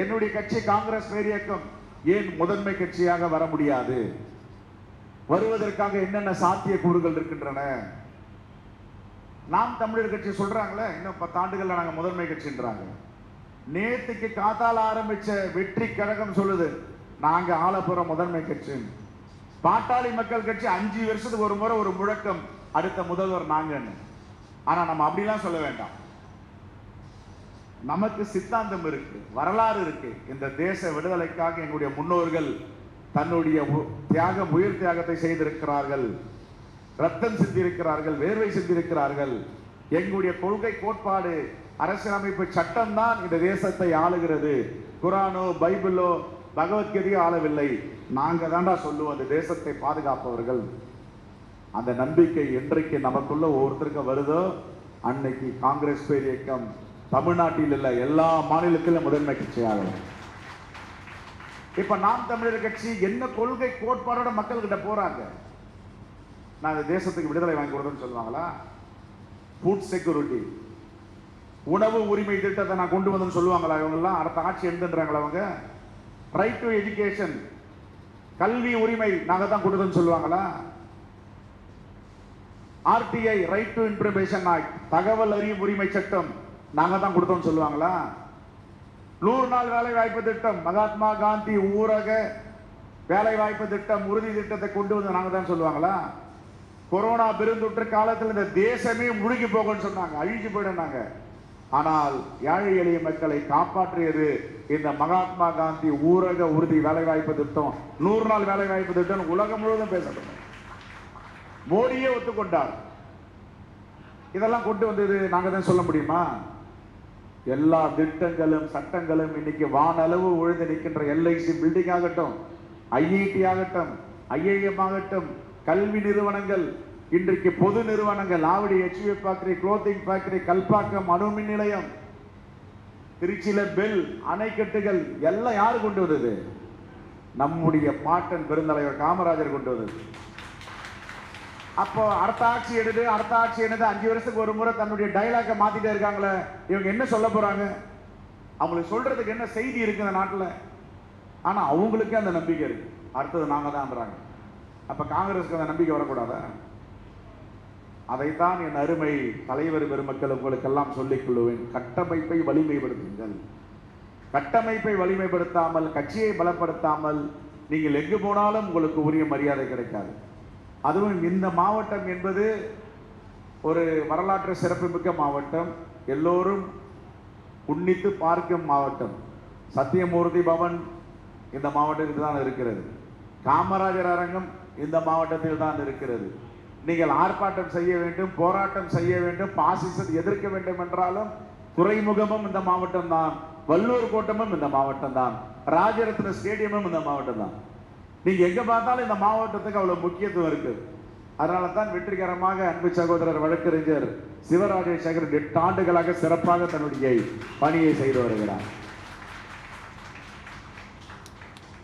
என்னுடைய கட்சி காங்கிரஸ் பேரியக்கம் ஏன் முதன்மை கட்சியாக வர முடியாது? வருவதற்காக என்னென்ன சாத்திய கூறுகள் இருக்கின்றன? நாம் தமிழர் கட்சி சொல்றாங்களே, இன்னும் 10 ஆண்டுகள்ல நாங்க முதன்மை கட்சின்றாங்க. நேத்துக்கு காத்தால ஆரம்பிச்ச வெற்றி கழகம் சொல்லுது நாங்க ஆளப்புற முதன்மை கட்சி. பாட்டாளி மக்கள் கட்சி 5 வருஷத்துக்கு ஒரு முறை ஒரு முழக்கம், அடுத்த முதல்வர் நாங்கன்னு. ஆனா நம்ம அப்படிலாம் சொல்ல வேண்டாம். நமக்கு சித்தாந்தம் இருக்கு, வரலாறு இருக்கு. இந்த தேச விடுதலைக்காக எங்களுடைய முன்னோர்கள் தன்னுடைய உயிர் தியாகத்தை செய்திருக்கிறார்கள், ரத்தம் சிந்திருக்கிறார்கள், வேர்வை சிந்திருக்கிறார்கள். எங்களுடைய கொள்கை கோட்பாடு அரசியலமைப்பு சட்டம் தான் இந்த தேசத்தை ஆளுகிறது. குரானோ பைபிளோ பகவத்கீதையோ ஆளவில்லை. நாங்க தாண்டா சொல்லுவோம் அந்த தேசத்தை பாதுகாப்பவர்கள். அந்த நம்பிக்கை என்றைக்கு நமக்குள்ள ஒவ்வொருத்தருக்கு வருதோ அன்னைக்கு காங்கிரஸ் பேரியக்கம் தமிழ்நாட்டில் இல்ல எல்லா மாநிலத்திலும் முதன்மை கட்சியாகும். இப்ப நாம் தமிழர் கட்சி என்ன கொள்கை கோட்பாடோட மக்கள் கிட்ட போறாங்க? நான் இந்த தேசத்துக்கு விடுதலை வாங்கி கொடுத்தேன்னு சொல்லுவாங்களா? ஃபுட் செக்யூரிட்டி, உணவு உரிமை திட்டத்தை நான் கொண்டு வந்தேன்னு சொல்லுவாங்களா? இவங்க எல்லாம் அடுத்த ஆட்சி எழுதுன்றாங்களா? அவங்க ரைட் டு எஜுகேஷன், கல்வி உரிமை நாங்க தான் கொடுத்தோம்னு சொல்லுவாங்களா? RTI, right to information act, தகவல் அறியும் உரிமை சட்டம் நாங்க தான் கொடுத்தோம்னு சொல்லுவாங்களா? 100 நாள் வேலை வாய்ப்பு திட்டம், மகாத்மா காந்தி ஊரக வேலை வாய்ப்பு திட்டம், உறுதி திட்டத்தை கொண்டு வந்து நாங்க தான் சொல்லுவாங்களா? கொரோனா பெருந்தொற்று காலத்தில் இந்த தேசமே முழுகி போகும்னு சொன்னாங்க, அழிஞ்சு போயிடுனாங்க. ஆனால் ஏழை எளிய மக்களை காப்பாற்றியது இந்த மகாத்மா காந்தி ஊரக உறுதி வேலை வாய்ப்பு திட்டம், 100 நாள் வேலை வாய்ப்பு திட்டம் உலகம் முழுவதும் பேசப்பட்டது. மோடியே ஒத்துக்கொண்டார். இதெல்லாம் கொண்டு வந்தது நாங்க தான் சொல்ல முடியுமா? எல்லா திட்டங்களும் சட்டங்களும் இன்னைக்கு வானளவு உழுந்து நிற்கின்ற எல்ஐசி பில்டிங் ஆகட்டும், ஐஐடி ஆகட்டும், ஐஐஎம் ஆகட்டும், கல்வி நிறுவனங்கள், இன்றைக்கு பொது நிறுவனங்கள், Avadi HUF factory, clothing factory, Kalpakkam அணுமின் நிலையம், திருச்சியில பெல் அணைக்கட்டுகள் எல்லாம் யாரு கொண்டு வந்தது? நம்முடைய பாட்டன் பெருந்தலைவர் காமராஜர் கொண்டு வந்தது. அப்போ அடுத்த ஆட்சி எடுத்து 5 வருஷத்துக்கு ஒரு முறை தன்னுடைய டைலாக மாத்திட்டே இருக்காங்களே, இவங்க என்ன சொல்ல போறாங்க? அவங்களுக்கு சொல்றதுக்கு என்ன செய்தி இருக்கு இந்த நாட்டில்? ஆனா அவங்களுக்கே அந்த நம்பிக்கை இருக்கு, அடுத்தது நாங்க தான்றாங்க. அப்ப காங்கிரஸ்க்கு அந்த நம்பிக்கை வரக்கூடாதா? அதைத்தான் என் அருமை தலைவர் பெருமக்கள் உங்களுக்கெல்லாம் சொல்லிக் கொள்ளுவேன். கட்டமைப்பை வலிமைப்படுத்துங்கள். கட்டமைப்பை வலிமைப்படுத்தாமல், கட்சியை பலப்படுத்தாமல் நீங்கள் எங்கு போனாலும் உங்களுக்கு உரிய மரியாதை கிடைக்காது. அதுவும் இந்த மாவட்டம் என்பது ஒரு வரலாற்று சிறப்புமிக்க மாவட்டம், எல்லோரும் உன்னித்து பார்க்கும் மாவட்டம். சத்தியமூர்த்தி பவன் இந்த மாவட்டத்தில் தான் இருக்கிறது. காமராஜர் அரங்கம் இந்த மாவட்டத்தில் தான் இருக்கிறது. நீங்கள் ஆர்ப்பாட்டம் செய்ய வேண்டும், போராட்டம் செய்ய வேண்டும், பாசிசத்தை எதிர்க்க வேண்டும் என்றாலும் துறைமுகமும் இந்த மாவட்டம் தான், வல்லூர் கோட்டமும் இந்த மாவட்டம் தான், ராஜரத்ன ஸ்டேடியமும் இந்த மாவட்டம் தான். நீங்க எங்க பார்த்தாலும் இந்த மாவட்டத்துக்கு அவ்வளவு முக்கியத்துவம் இருக்கு. அதனால தான் வெற்றிகரமாக அன்பு சகோதரர் வழக்கறிஞர் சிவராஜேஷ் 8 ஆண்டுகளாக சிறப்பாக தன்னுடைய பணியை செய்து வருகிறார்.